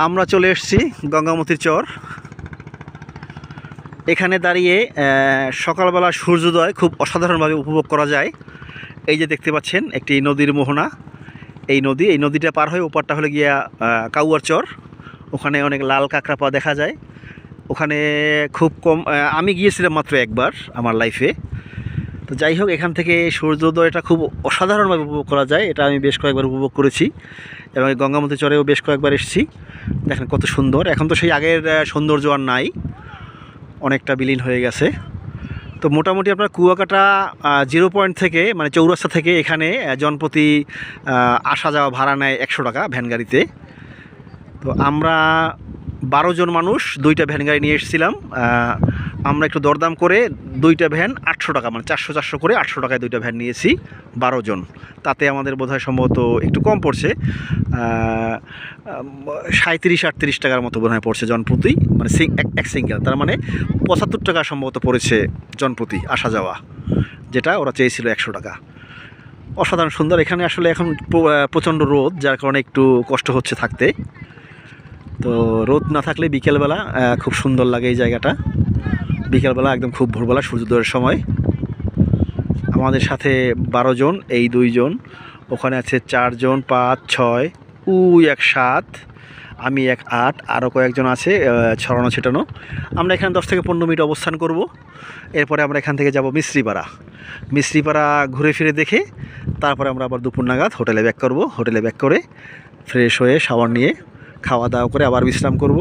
আমরা চলে এসেছি গঙ্গামতির চর। এখানে দাঁড়িয়ে সকালবেলা সূর্যোদয় খুব অসাধারণভাবে উপভোগ করা যায়। এই যে দেখতে পাচ্ছেন একটি নদীর মোহনা, এই নদীটা পার হয়ে ওপারটা হলে গিয়া কাউয়ার চর। ওখানে অনেক লাল কাঁকড়া পাওয়া দেখা যায়। ওখানে খুব কম, আমি গিয়েছিলাম মাত্র একবার আমার লাইফে। তো যাই হোক, এখান থেকে সূর্যোদয়টা খুব অসাধারণভাবে উপভোগ করা যায়। এটা আমি বেশ কয়েকবার উপভোগ করেছি এবং গঙ্গামতি চরেও বেশ কয়েকবার এসেছি। দেখেন কত সুন্দর। এখন তো সেই আগের সৌন্দর্য আর নাই, অনেকটা বিলীন হয়ে গেছে। তো মোটামুটি আপনার কুয়াকাটা 0 পয়েন্ট থেকে, মানে চৌরাস্তা থেকে এখানে জনপ্রতি আসা যাওয়া ভাড়া নেয় 100 টাকা ভ্যান গাড়িতে। তো আমরা 12 জন মানুষ 2টা ভ্যান গাড়ি নিয়ে এসেছিলাম। আমরা একটু দরদাম করে 2টা ভ্যান 800 টাকা, মানে 400 করে 800 টাকায় 2টা ভ্যান নিয়েছি 12 জন। তাতে আমাদের বোধহয় সম্ভবত একটু কম পড়ছে, 37-38 টাকার মতো বোধহয় পড়ছে জনপ্রতি, মানে এক সিঙ্গেল। তার মানে 75 টাকা সম্ভবত পড়েছে জনপ্রতি আসা যাওয়া, যেটা ওরা চেয়েছিল 100 টাকা। অসাধারণ সুন্দর। এখানে আসলে এখন প্রচণ্ড রোদ, যার কারণে একটু কষ্ট হচ্ছে থাকতে। তো রোদ না থাকলে বিকেলবেলা খুব সুন্দর লাগে এই জায়গাটা। বিকেলবেলা একদম খুব ভোরবেলা সূর্যোদয়ের সময়। আমাদের সাথে 12 জন, এই 2 জন, ওখানে আছে 4 জন, 5, 6, উই 1, 7, আমি 1, 8, আরও কয়েকজন আছে ছড়ানো ছিটানো। আমরা এখানে 10 থেকে 15 মিনিট অবস্থান করব। এরপরে আমরা এখান থেকে যাব মিস্ত্রিপাড়া ঘুরে ফিরে দেখে তারপরে আমরা আবার দুপুর নাগাদ হোটেলে ব্যাক করব। হোটেলে ব্যাক করে ফ্রেশ হয়ে শাওয়ার নিয়ে খাওয়া দাওয়া করে আবার বিশ্রাম করব।